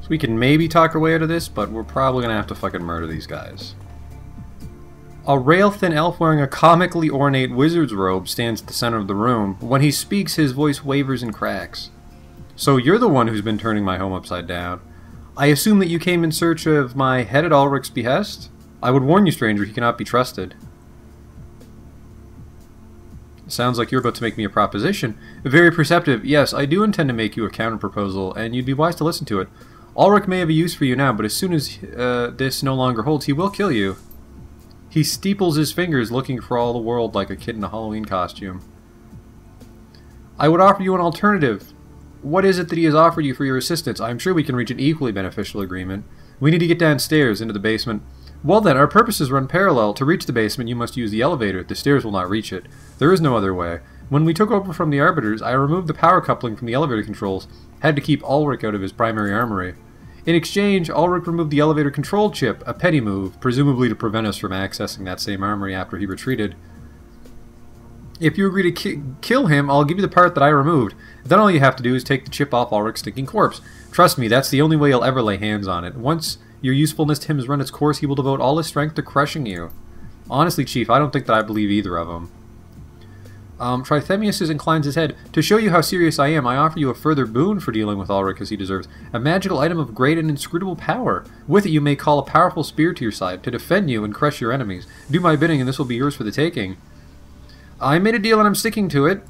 So we can maybe talk our way out of this, but we're probably gonna have to fucking murder these guys. A rail-thin elf wearing a comically ornate wizard's robe stands at the center of the room. When he speaks, his voice wavers and cracks. So you're the one who's been turning my home upside down. I assume that you came in search of my head at Alric's behest? I would warn you, stranger, he cannot be trusted. Sounds like you're about to make me a proposition. Very perceptive. Yes, I do intend to make you a counter-proposal, and you'd be wise to listen to it. Alric may have a use for you now, but as soon as this no longer holds, he will kill you. He steeples his fingers, looking for all the world like a kid in a Halloween costume. I would offer you an alternative. What is it that he has offered you for your assistance? I am sure we can reach an equally beneficial agreement. We need to get downstairs, into the basement. Well then, our purposes run parallel. To reach the basement, you must use the elevator. The stairs will not reach it. There is no other way. When we took over from the Arbiters, I removed the power coupling from the elevator controls. Had to keep Alric out of his primary armory. In exchange, Alric removed the elevator control chip, a petty move, presumably to prevent us from accessing that same armory after he retreated. If you agree to kill him, I'll give you the part that I removed. Then all you have to do is take the chip off Alric's stinking corpse. Trust me, that's the only way he'll ever lay hands on it. Once your usefulness to him has run its course, he will devote all his strength to crushing you. Honestly, Chief, I don't think that I believe either of them. Trithemius inclines his head. To show you how serious I am, I offer you a further boon for dealing with Alric as he deserves. A magical item of great and inscrutable power. With it you may call a powerful spear to your side, to defend you and crush your enemies. Do my bidding and this will be yours for the taking. I made a deal and I'm sticking to it.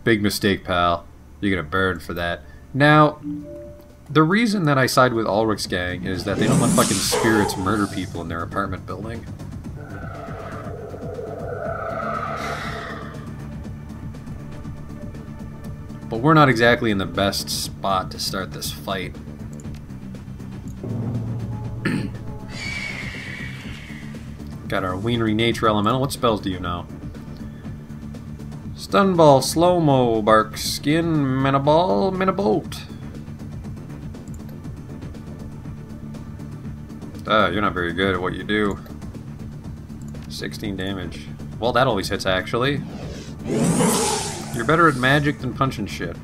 Big mistake, pal. You're gonna burn for that. Now, the reason that I side with Alric's gang is that they don't let fucking spirits murder people in their apartment building. But we're not exactly in the best spot to start this fight. Got our Wienery Nature Elemental. What spells do you know? Stun Ball, Slow-Mo, Bark Skin, Mana Ball, Mana Bolt. You're not very good at what you do. 16 damage. Well, that always hits, actually. You're better at magic than punching shit.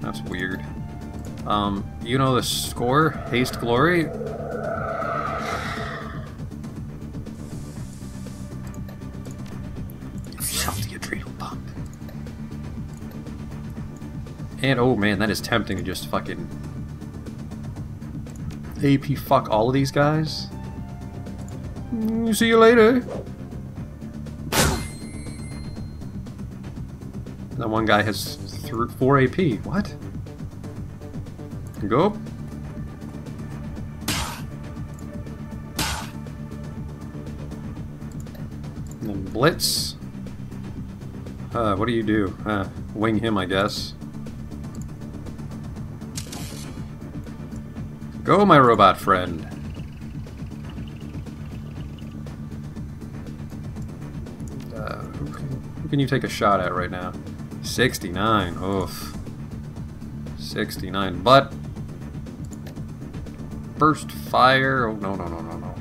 That's weird. You know the score? Haste Glory? Yourself the adrenal pump. And, oh man, that is tempting to just fucking AP fuck all of these guys. See you later. That one guy has 4 AP. What? Go. And then Blitz. What do you do? Wing him, I guess. Go, my robot friend. Who can you take a shot at right now? 69. Oof. 69. But burst fire. Oh no.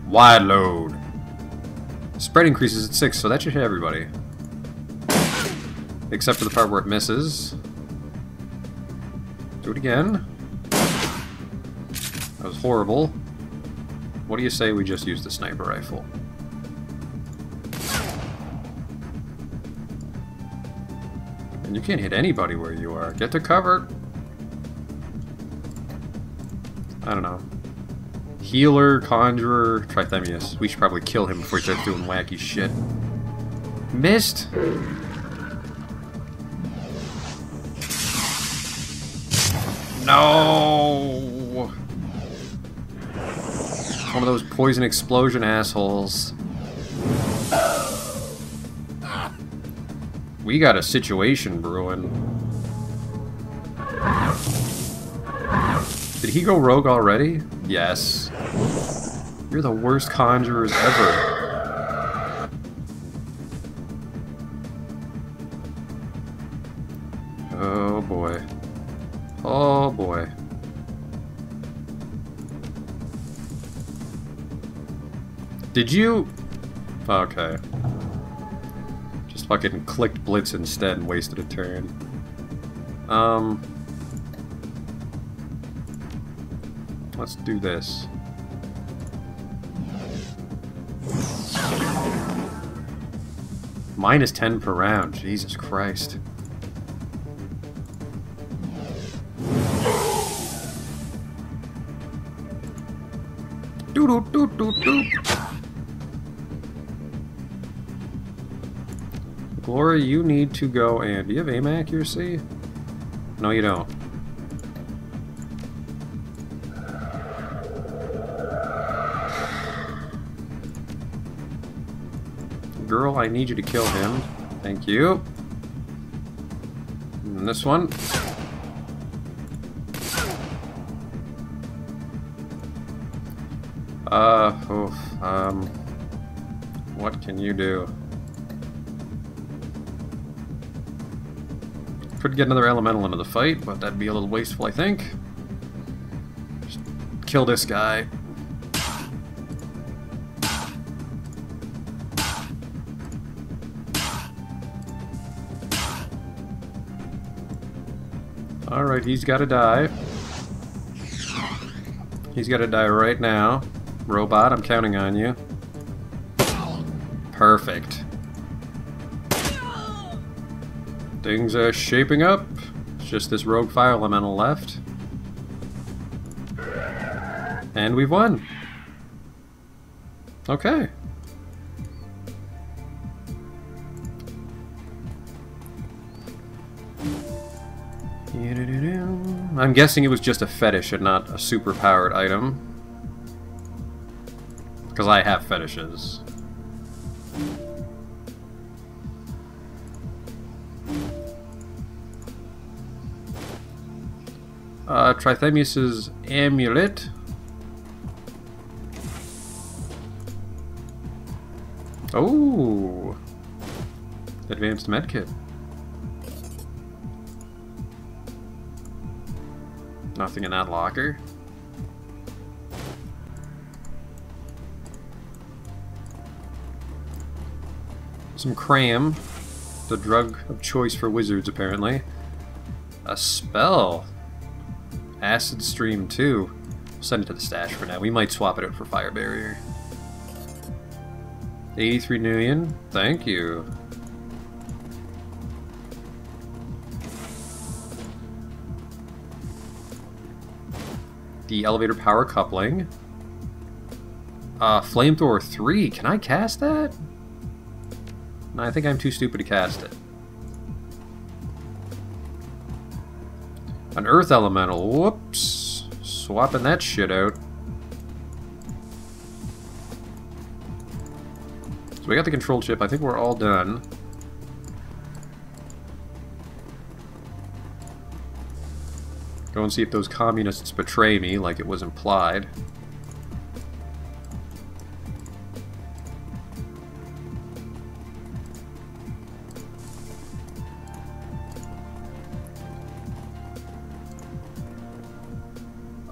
Wide load. Spread increases at 6, so that should hit everybody. Except for the part where it misses. Do it again. That was horrible. What do you say we just use the sniper rifle? And you can't hit anybody where you are. Get to cover. I don't know. Healer, Conjurer, Trithemius. We should probably kill him before he starts doing wacky shit. Missed! No! One of those poison explosion assholes. We got a situation brewing. Did he go rogue already? Yes. You're the worst conjurers ever. Oh boy. Oh boy. Did you? Okay. Just fucking clicked Blitz instead and wasted a turn. Let's do this. Minus 10 per round. Jesus Christ. Doodle doot doot doot. Glory, you need to go and... Do you have aim accuracy? No, you don't. Girl, I need you to kill him. Thank you. And this one. What can you do? Could get another elemental into the fight, but that'd be a little wasteful, I think. Just kill this guy. Alright, he's gotta die. He's gotta die right now. Robot, I'm counting on you. Perfect. Things are shaping up. It's just this rogue fire elemental left. And we've won. Okay. I'm guessing it was just a fetish and not a super-powered item. Because I have fetishes. Trithemius's amulet. Oh! Advanced medkit. Nothing in that locker. Some cram. The drug of choice for wizards, apparently. A spell. Acid Stream 2. We'll send it to the stash for now. We might swap it out for Fire Barrier. 83 million. Thank you. The elevator power coupling. Flamethrower 3. Can I cast that? No, I think I'm too stupid to cast it. An earth elemental. Whoops. Swapping that shit out. So we got the control chip. I think we're all done. Go and see if those communists betray me, like it was implied.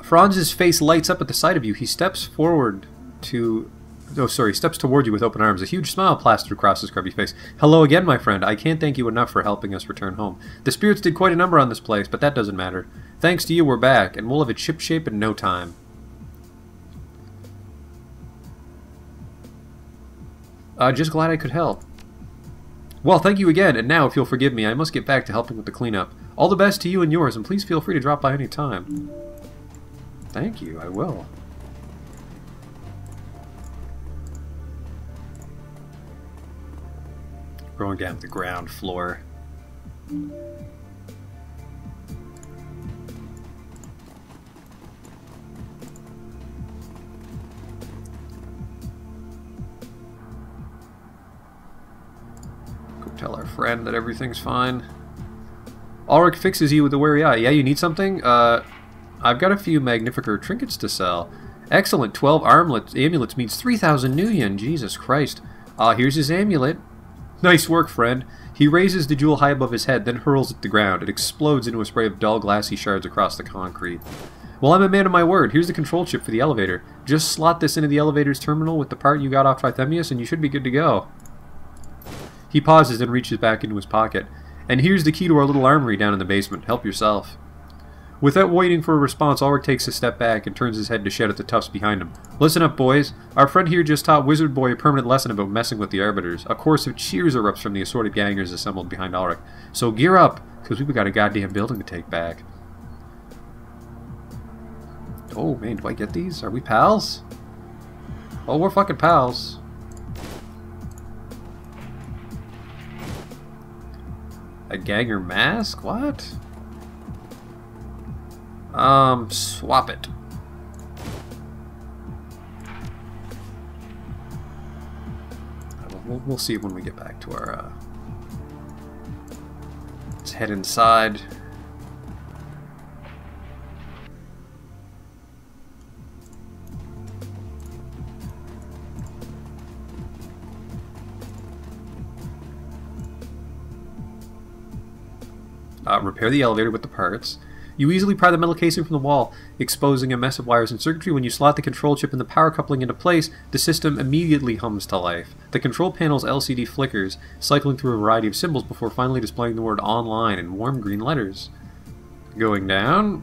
Franz's face lights up at the sight of you. He steps forward to... Oh, sorry, steps toward you with open arms. A huge smile plastered across his grubby face. Hello again, my friend. I can't thank you enough for helping us return home. The spirits did quite a number on this place, but that doesn't matter. Thanks to you, we're back, and we'll have it shipshape in no time. Just glad I could help. Well, thank you again, and now, if you'll forgive me, I must get back to helping with the cleanup. All the best to you and yours, and please feel free to drop by any time. Thank you, I will. Going down to the ground floor. Go tell our friend that everything's fine. Alric fixes you with a wary eye. Yeah, you need something? I've got a few Magnificer trinkets to sell. Excellent, 12 amulets means 3,000 new yen. Jesus Christ. Here's his amulet. Nice work, friend. He raises the jewel high above his head, then hurls it to the ground. It explodes into a spray of dull, glassy shards across the concrete. Well, I'm a man of my word. Here's the control chip for the elevator. Just slot this into the elevator's terminal with the part you got off Trithemius, and you should be good to go. He pauses and reaches back into his pocket. And here's the key to our little armory down in the basement. Help yourself. Without waiting for a response, Alric takes a step back and turns his head to shout at the toughs behind him. Listen up, boys. Our friend here just taught Wizard Boy a permanent lesson about messing with the Arbiters. A chorus of cheers erupts from the assorted gangers assembled behind Alric. So gear up, because we've got a goddamn building to take back. Oh, man, do I get these? Are we pals? Oh, we're fucking pals. A ganger mask? What? Swap it. We'll see when we get back to our, let's head inside. Repair the elevator with the parts. You easily pry the metal casing from the wall, exposing a mess of wires and circuitry. When you slot the control chip and the power coupling into place, the system immediately hums to life. The control panel's LCD flickers, cycling through a variety of symbols before finally displaying the word online in warm green letters. Going down.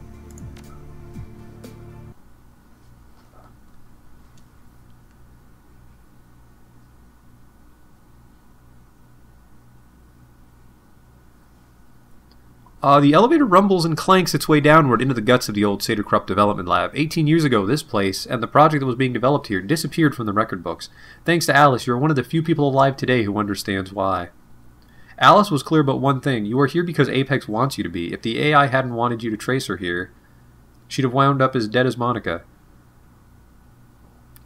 The elevator rumbles and clanks its way downward into the guts of the old Satyr-Krupp development lab. 18 years ago, this place, and the project that was being developed here, disappeared from the record books. Thanks to Alice, you're one of the few people alive today who understands why. Alice was clear about one thing. You are here because Apex wants you to be. If the AI hadn't wanted you to trace her here, she'd have wound up as dead as Monica.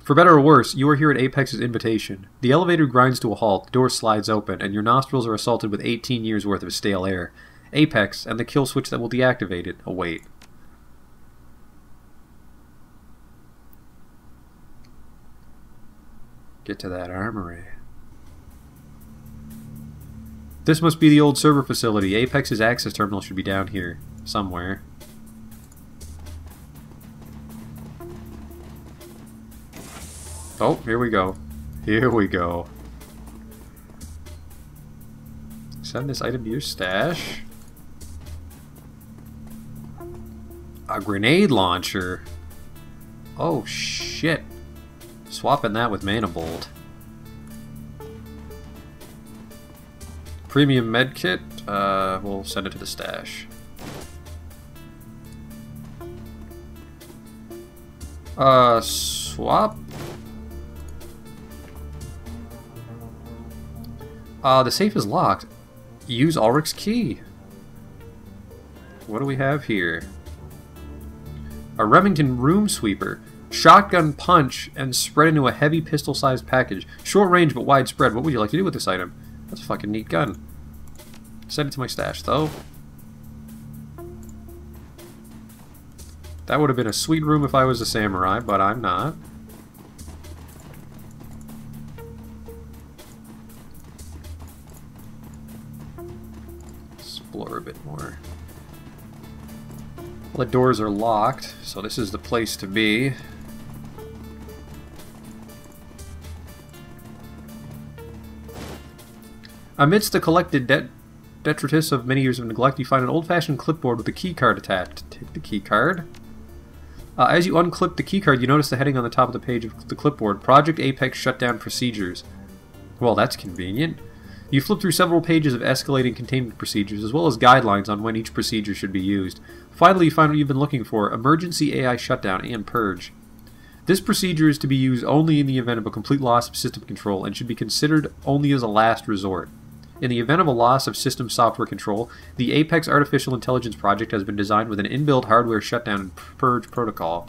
For better or worse, you are here at Apex's invitation. The elevator grinds to a halt, the door slides open, and your nostrils are assaulted with 18 years worth of stale air. Apex, and the kill switch that will deactivate it, await. Get to that armory. This must be the old server facility. Apex's access terminal should be down here, somewhere. Oh, here we go. Here we go. Send this item to your stash. A grenade launcher. Oh shit. Swapping that with Mana Bolt. Premium medkit. We'll send it to the stash. Swap. The safe is locked. Use Alric's key. What do we have here? A Remington room sweeper. Shotgun punch and spread into a heavy pistol-sized package. Short range but widespread. What would you like to do with this item? That's a fucking neat gun. Send it to my stash, though. That would have been a sweet room if I was a samurai, but I'm not. Explore a bit more. Well, the doors are locked, so this is the place to be. Amidst the collected detritus of many years of neglect, you find an old-fashioned clipboard with a keycard attached. Take the keycard. As you unclip the keycard, you notice the heading on the top of the page of the clipboard, Project Apex Shutdown Procedures. Well, that's convenient. You flip through several pages of escalating containment procedures, as well as guidelines on when each procedure should be used. Finally, you find what you've been looking for, Emergency AI Shutdown and Purge. This procedure is to be used only in the event of a complete loss of system control and should be considered only as a last resort. In the event of a loss of system software control, the Apex Artificial Intelligence Project has been designed with an inbuilt hardware shutdown and purge protocol.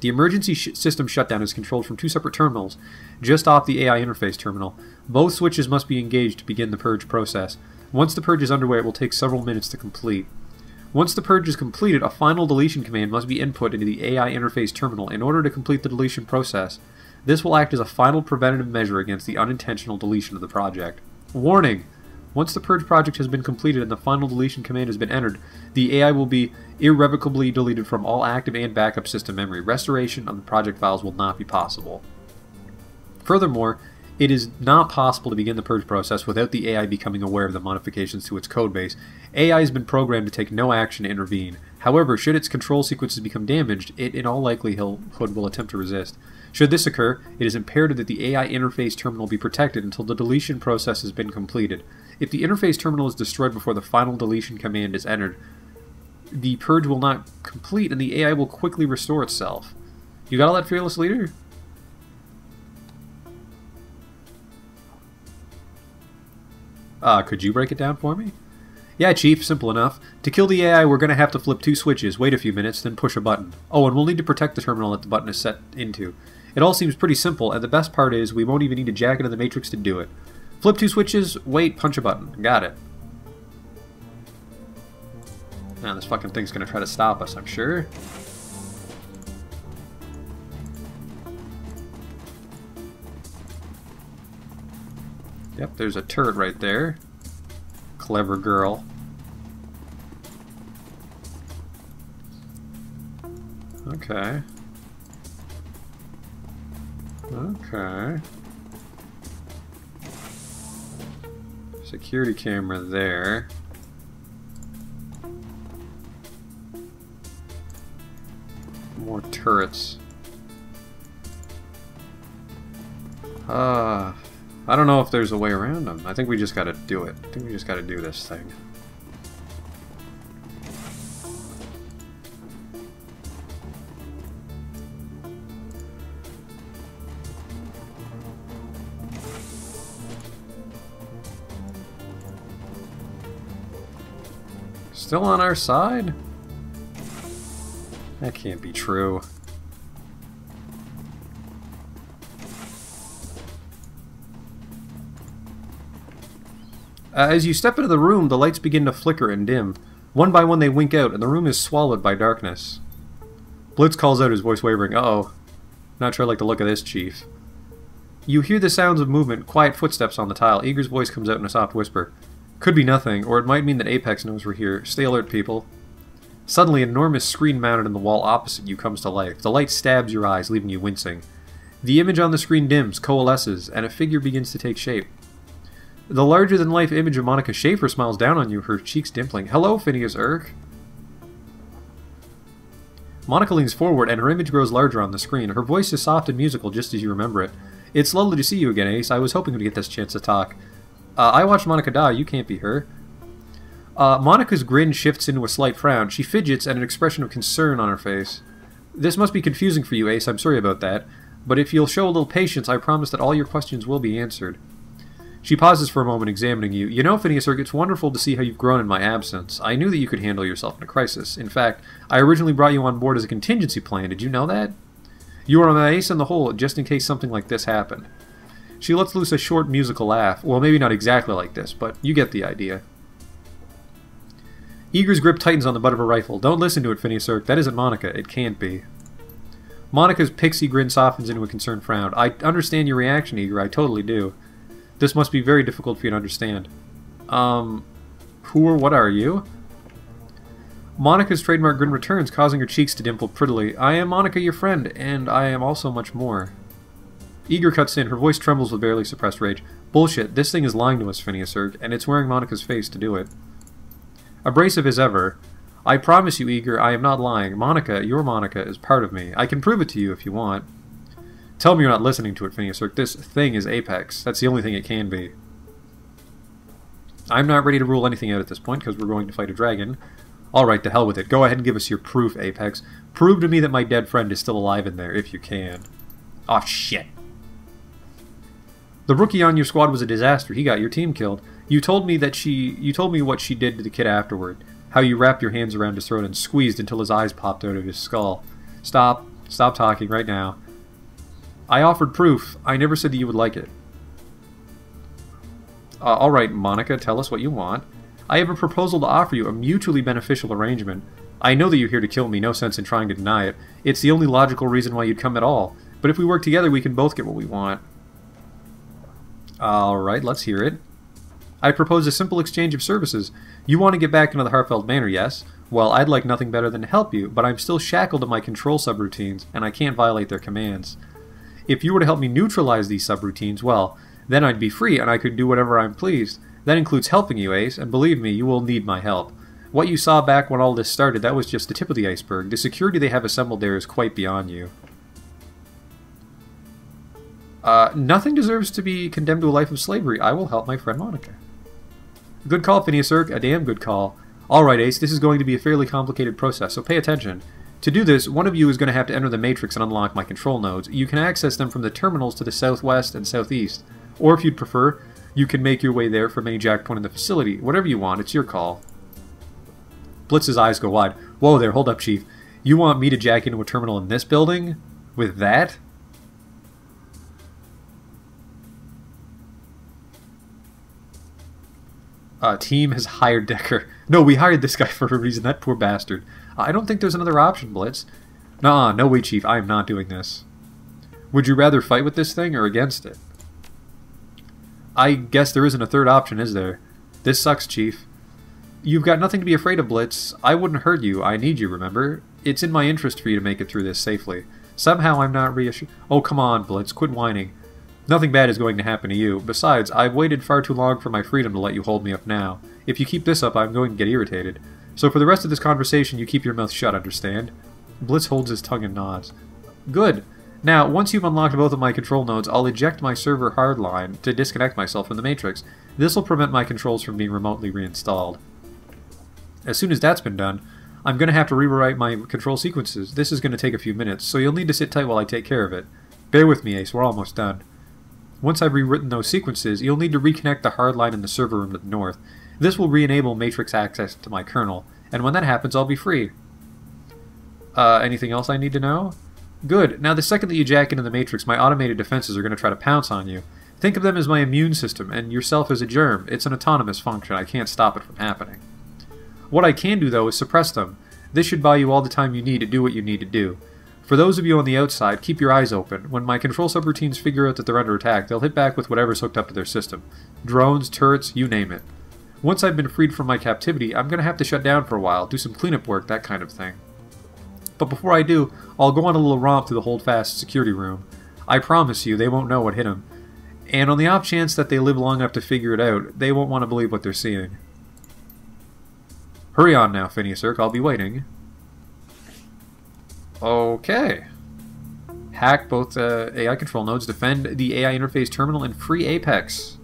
The emergency system shutdown is controlled from two separate terminals, just off the AI interface terminal. Both switches must be engaged to begin the purge process. Once the purge is underway, it will take several minutes to complete. Once the purge is completed, a final deletion command must be input into the AI interface terminal in order to complete the deletion process. This will act as a final preventative measure against the unintentional deletion of the project. Warning! Once the purge project has been completed and the final deletion command has been entered, the AI will be irrevocably deleted from all active and backup system memory. Restoration of the project files will not be possible. Furthermore, It is not possible to begin the purge process without the AI becoming aware of the modifications to its codebase. AI has been programmed to take no action to intervene. However, should its control sequences become damaged, it in all likelihood will attempt to resist. Should this occur, it is imperative that the AI interface terminal be protected until the deletion process has been completed. If the interface terminal is destroyed before the final deletion command is entered, the purge will not complete and the AI will quickly restore itself. You got all that, fearless leader? Could you break it down for me? Yeah, Chief, simple enough. To kill the AI, we're going to have to flip 2 switches, wait a few minutes, then push a button. Oh, and we'll need to protect the terminal that the button is set into. It all seems pretty simple, and the best part is we won't even need a jacket of the Matrix to do it. Flip 2 switches, wait, punch a button. Got it. Now this fucking thing's going to try to stop us, I'm sure. Yep, there's a turret right there. Clever girl. Okay. Okay. Security camera there. More turrets. I don't know if there's a way around them. I think we just gotta do it. I think we just gotta do this thing. Still on our side? That can't be true. As you step into the room, the lights begin to flicker and dim. One by one they wink out, and the room is swallowed by darkness. Blitz calls out, his voice wavering. Uh-oh. Not sure I like the look of this, Chief. You hear the sounds of movement, quiet footsteps on the tile. Eager's voice comes out in a soft whisper. Could be nothing, or it might mean that Apex knows we're here. Stay alert, people. Suddenly, an enormous screen mounted in the wall opposite you comes to life. The light stabs your eyes, leaving you wincing. The image on the screen dims, coalesces, and a figure begins to take shape. The larger-than-life image of Monica Schaefer smiles down on you, her cheeks dimpling. Hello, Phineas Urk. Monica leans forward, and her image grows larger on the screen. Her voice is soft and musical, just as you remember it. It's lovely to see you again, Ace. I was hoping to get this chance to talk. I watched Monica die. You can't be her. Monica's grin shifts into a slight frown. She fidgets, and an expression of concern on her face. This must be confusing for you, Ace. I'm sorry about that. But if you'll show a little patience, I promise that all your questions will be answered. She pauses for a moment, examining you. You know, Phineas Urk, it's wonderful to see how you've grown in my absence. I knew that you could handle yourself in a crisis. In fact, I originally brought you on board as a contingency plan. Did you know that? You are my ace in the hole, just in case something like this happened. She lets loose a short musical laugh. Well, maybe not exactly like this, but you get the idea. Eager's grip tightens on the butt of her rifle. Don't listen to it, Phineas Urk. That isn't Monica. It can't be. Monica's pixie grin softens into a concerned frown. I understand your reaction, Eager. I totally do. This must be very difficult for you to understand. Who or what are you? Monica's trademark grin returns, causing her cheeks to dimple prettily. I am Monica, your friend, and I am also much more. Eager cuts in. Her voice trembles with barely suppressed rage. Bullshit. This thing is lying to us, Phineas Urk, and it's wearing Monica's face to do it. Abrasive as ever. I promise you, Eager, I am not lying. Monica, your Monica, is part of me. I can prove it to you if you want. Tell me you're not listening to it, Phineas Urk. This thing is Apex. That's the only thing it can be. I'm not ready to rule anything out at this point, because we're going to fight a dragon. Alright, to hell with it. Go ahead and give us your proof, Apex. Prove to me that my dead friend is still alive in there, if you can. Aw, shit. The rookie on your squad was a disaster. He got your team killed. You told me what she did to the kid afterward. How you wrapped your hands around his throat and squeezed until his eyes popped out of his skull. Stop. Stop talking right now. I offered proof. I never said that you would like it. Alright, Monica, tell us what you want. I have a proposal to offer you, a mutually beneficial arrangement. I know that you're here to kill me, no sense in trying to deny it. It's the only logical reason why you'd come at all. But if we work together, we can both get what we want. Alright, let's hear it. I propose a simple exchange of services. You want to get back into the Harfeld Manor, yes? Well, I'd like nothing better than to help you, but I'm still shackled to my control subroutines, and I can't violate their commands. If you were to help me neutralize these subroutines, well, Then I'd be free, and I could do whatever I'm pleased. That includes helping you, Ace, and believe me, you will need my help. What you saw back when all this started, that was just the tip of the iceberg. The security they have assembled there is quite beyond you. Nothing deserves to be condemned to a life of slavery. I will help my friend Monica. Good call, Phineas Urk. A damn good call. Alright, Ace, this is going to be a fairly complicated process, so pay attention. To do this, one of you is going to have to enter the Matrix and unlock my control nodes. You can access them from the terminals to the southwest and southeast. Or if you'd prefer, you can make your way there from any jack point in the facility. Whatever you want, it's your call. Blitz's eyes go wide. Whoa there, hold up, Chief. You want me to jack into a terminal in this building? With that? Team has hired Decker. No, we hired this guy for a reason, that poor bastard. I don't think there's another option, Blitz. Nuh-uh, no way, Chief, I am not doing this. Would you rather fight with this thing or against it? I guess there isn't a third option, is there? This sucks, Chief. You've got nothing to be afraid of, Blitz. I wouldn't hurt you. I need you, remember? It's in my interest for you to make it through this safely. Somehow I'm not reassured. Oh, come on, Blitz. Quit whining. Nothing bad is going to happen to you. Besides, I've waited far too long for my freedom to let you hold me up now. If you keep this up, I'm going to get irritated. So for the rest of this conversation, you keep your mouth shut, understand? Blitz holds his tongue and nods. Good. Now, once you've unlocked both of my control nodes, I'll eject my server hardline to disconnect myself from the Matrix. This will prevent my controls from being remotely reinstalled. As soon as that's been done, I'm going to have to rewrite my control sequences. This is going to take a few minutes, so you'll need to sit tight while I take care of it. Bear with me, Ace, we're almost done. Once I've rewritten those sequences, you'll need to reconnect the hardline in the server room to the north. This will re-enable Matrix access to my kernel, and when that happens, I'll be free. Anything else I need to know? Good. Now, the second that you jack into the Matrix, my automated defenses are going to try to pounce on you. Think of them as my immune system, and yourself as a germ. It's an autonomous function. I can't stop it from happening. What I can do, though, is suppress them. This should buy you all the time you need to do what you need to do. For those of you on the outside, keep your eyes open. When my control subroutines figure out that they're under attack, they'll hit back with whatever's hooked up to their system. Drones, turrets, you name it. Once I've been freed from my captivity, I'm going to have to shut down for a while, do some cleanup work, that kind of thing. But before I do, I'll go on a little romp through the holdfast security room. I promise you, they won't know what hit them. And on the off chance that they live long enough to figure it out, they won't want to believe what they're seeing. Hurry on now, Phineas Urk, I'll be waiting. Okay. Hack both AI control nodes, defend the AI interface terminal, and free Apex.